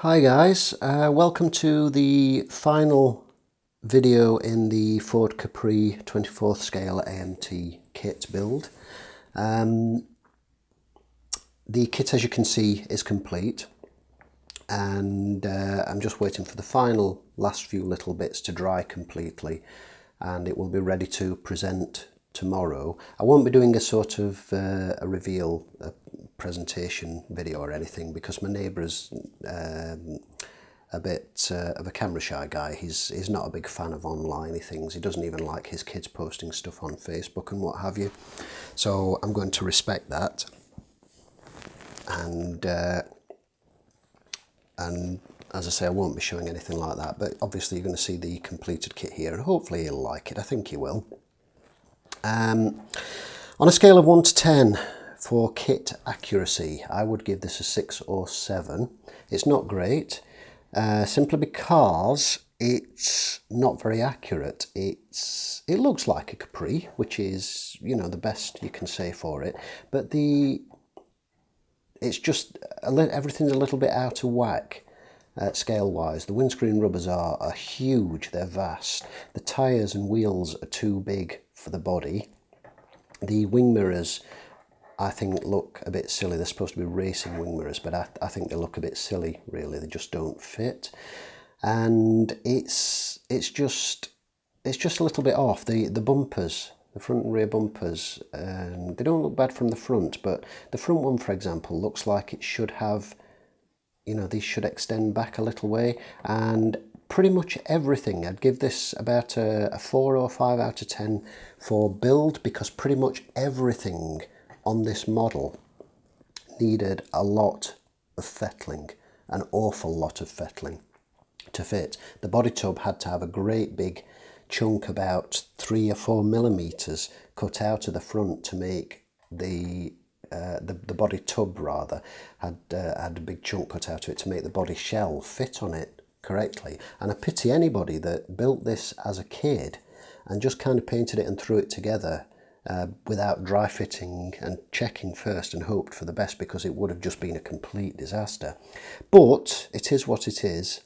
Hi guys, welcome to the final video in the Ford Capri 24th scale AMT kit build. The kit, as you can see, is complete, and I'm just waiting for the last few little bits to dry completely, and it will be ready to present tomorrow. I won't be doing a sort of a reveal presentation video or anything because my neighbour's a bit of a camera shy guy. He's not a big fan of online things. He doesn't even like his kids posting stuff on Facebook and what have you. So I'm going to respect that, and as I say, I won't be showing anything like that, but obviously you're going to see the completed kit here, and hopefully he'll like it. I think he will. On a scale of 1 to 10 for kit accuracy, I would give this a 6 or 7. It's not great, simply because it's not very accurate. It looks like a Capri, which is, you know, the best you can say for it, but it's just everything's a little bit out of whack. Scale wise, the windscreen rubbers are huge, they're vast. The tyres and wheels are too big for the body. The wing mirrors, I think, look a bit silly. They're supposed to be racing wing mirrors, but I think they look a bit silly, really. They just don't fit, and it's just a little bit off. The bumpers, the front and rear bumpers, they don't look bad from the front, but the front one, for example, looks like it should have, you know, these should extend back a little way, and pretty much everything. I'd give this about a 4 or 5 out of 10 for build, because pretty much everything on this model needed a lot of fettling, an awful lot of fettling to fit. The body tub had to have a great big chunk, about 3 or 4 millimeters, cut out of the front to make the body tub rather had a big chunk cut out of it to make the body shell fit on it correctly. And I pity anybody that built this as a kid and just kind of painted it and threw it together without dry fitting and checking first and hoped for the best, because it would have just been a complete disaster. But it is what it is,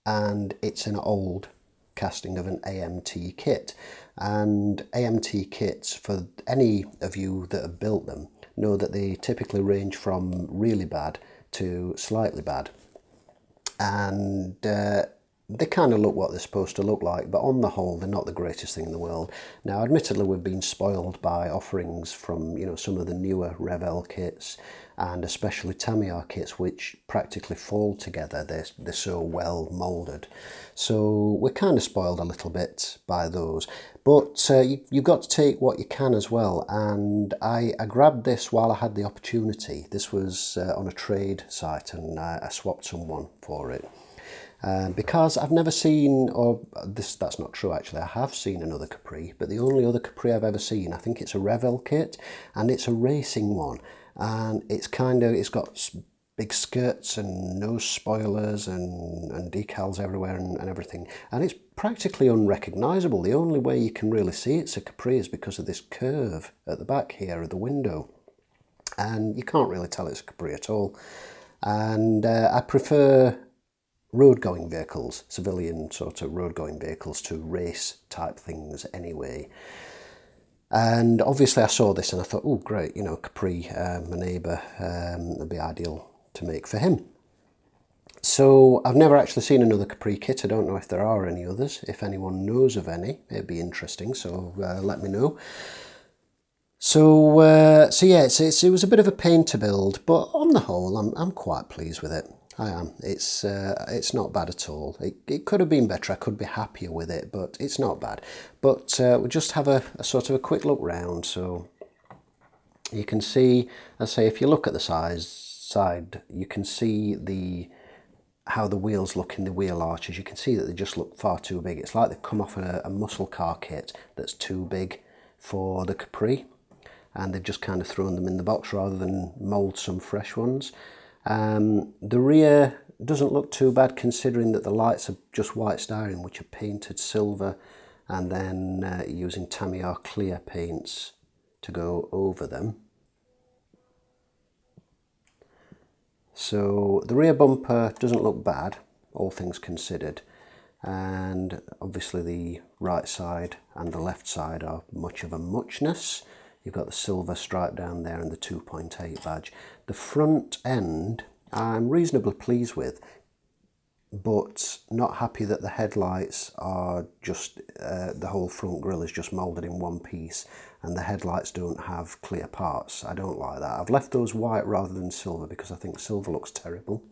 and it's an old casting of an AMT kit, and AMT kits, for any of you that have built them, know that they typically range from really bad to slightly bad, and they kind of look what they're supposed to look like, but on the whole they're not the greatest thing in the world. Now, admittedly, we've been spoiled by offerings from, you know, some of the newer Revell kits, and especially Tamiya kits, which practically fall together. They're so well moulded, so we're kind of spoiled a little bit by those. But you've got to take what you can as well, and I grabbed this while I had the opportunity. This was on a trade site, and I swapped someone for it. Because I've never seen, or that's not true actually, I have seen another Capri, but the only other Capri I've ever seen, I think it's a Revell kit, and it's a racing one, and it's got big skirts and nose spoilers and decals everywhere and everything, and it's practically unrecognisable. The only way you can really see it's a Capri is because of this curve at the back here of the window, and you can't really tell it's a Capri at all. And I prefer road-going vehicles, civilian sort of road-going vehicles, to race type things anyway. And obviously I saw this and I thought, oh great, you know, Capri, my neighbour, would be ideal to make for him. So I've never actually seen another Capri kit. I don't know if there are any others. If anyone knows of any, it'd be interesting, so let me know. So yeah, it was a bit of a pain to build, but on the whole I'm quite pleased with it. I am. It's not bad at all. It could have been better. I could be happier with it, but it's not bad. But we'll just have a sort of a quick look round, so you can see, let's say, if you look at the side, you can see how the wheels look in the wheel arches. You can see that they just look far too big. It's like they've come off a muscle car kit that's too big for the Capri, and they've just kind of thrown them in the box rather than mould some fresh ones. The rear doesn't look too bad, considering that the lights are just white styrene, which are painted silver, and then using Tamiya clear paints to go over them. So the rear bumper doesn't look bad, all things considered, and obviously the right side and the left side are much of a muchness. You've got the silver stripe down there and the 2.8 badge. The front end I'm reasonably pleased with, but not happy that the headlights are just, the whole front grille is just moulded in one piece and the headlights don't have clear parts. I don't like that. I've left those white rather than silver because I think silver looks terrible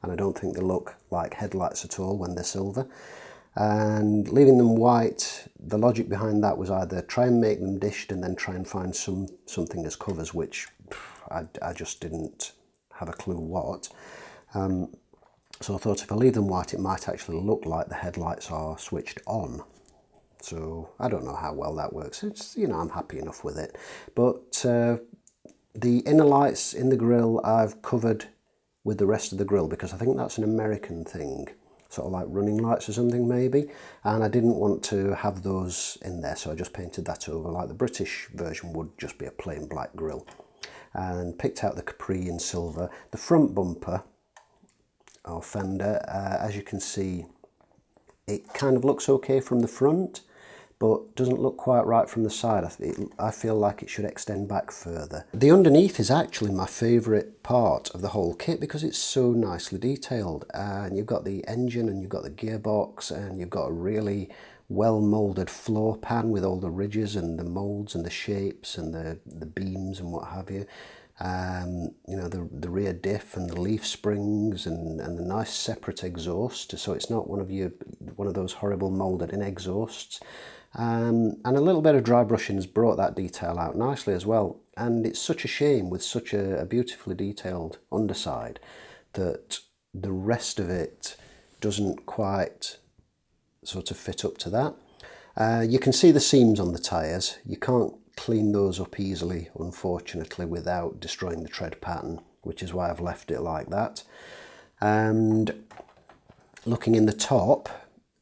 and I don't think they look like headlights at all when they're silver. And leaving them white, the logic behind that was either try and make them dished and then try and find something as covers, which I just didn't have a clue what. So I thought if I leave them white, it might actually look like the headlights are switched on. So I don't know how well that works. It's, you know, I'm happy enough with it. But the inner lights in the grille I've covered with the rest of the grille because I think that's an American thing, sort of like running lights or something maybe. And I didn't want to have those in there, so I just painted that over like the British version would just be a plain black grille. And picked out the Capri in silver. The front bumper or fender, as you can see, it kind of looks okay from the front, but doesn't look quite right from the side. I feel like it should extend back further. The underneath is actually my favourite part of the whole kit because it's so nicely detailed. And you've got the engine and you've got the gearbox and you've got a really well moulded floor pan with all the ridges and the moulds and the shapes and the beams and what have you. You know, the rear diff and the leaf springs and the nice separate exhaust, so it's not one of those horrible moulded in exhausts. And a little bit of dry brushing has brought that detail out nicely as well. And it's such a shame with such a beautifully detailed underside that the rest of it doesn't quite sort of fit up to that. You can see the seams on the tyres. You can't clean those up easily, unfortunately, without destroying the tread pattern, which is why I've left it like that. And looking in the top,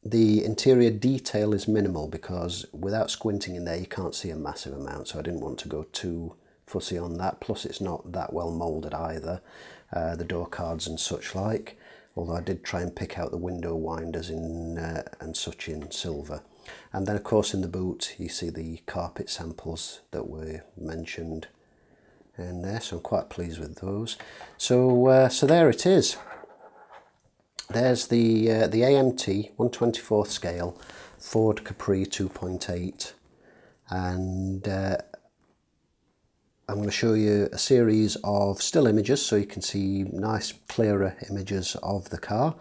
the interior detail is minimal because without squinting in there you can't see a massive amount, so I didn't want to go too fussy on that. Plus it's not that well moulded either, the door cards and such like, although I did try and pick out the window winders in and such in silver. And then of course in the boot you see the carpet samples that were mentioned in there, so I'm quite pleased with those. So so there it is. There's the AMT 1/24th scale Ford Capri 2.8, and I'm going to show you a series of still images so you can see nice clearer images of the car.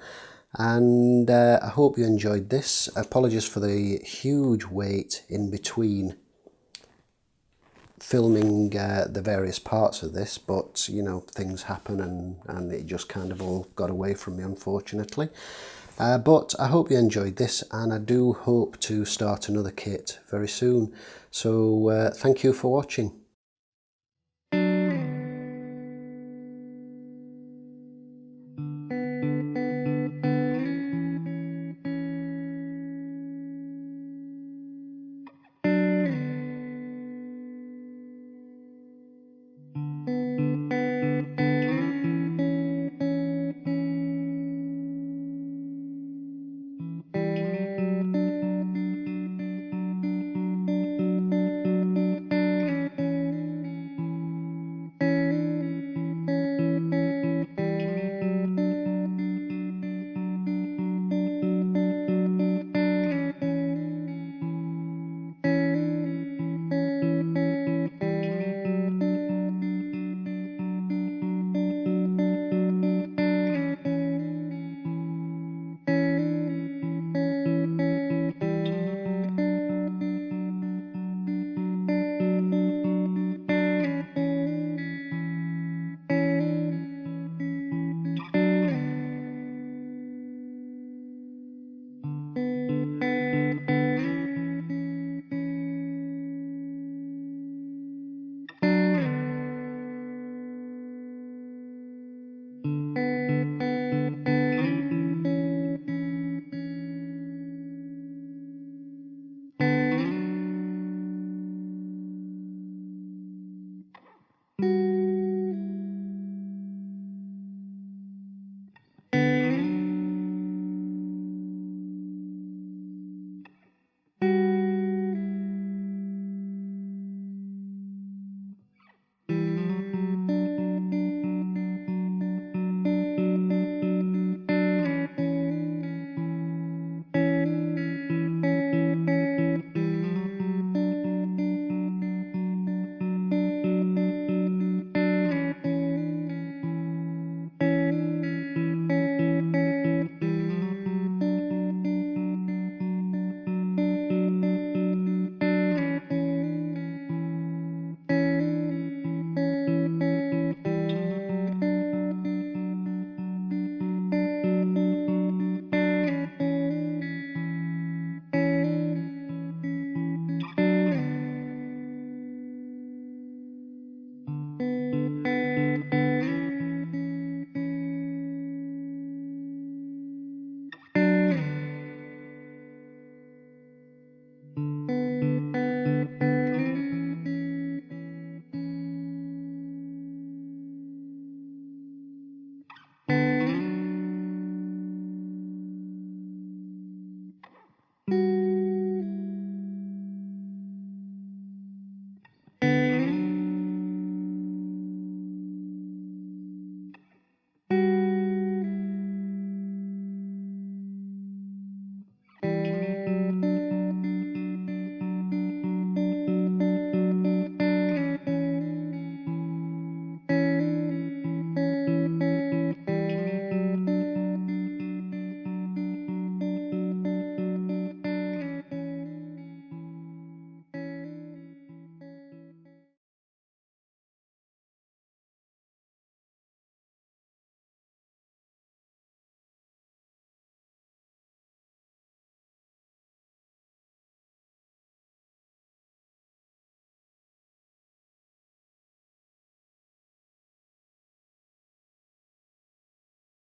And I hope you enjoyed this. Apologies for the huge wait in between filming the various parts of this, but you know, things happen and it just kind of all got away from me, unfortunately. But I hope you enjoyed this, and I do hope to start another kit very soon. So thank you for watching.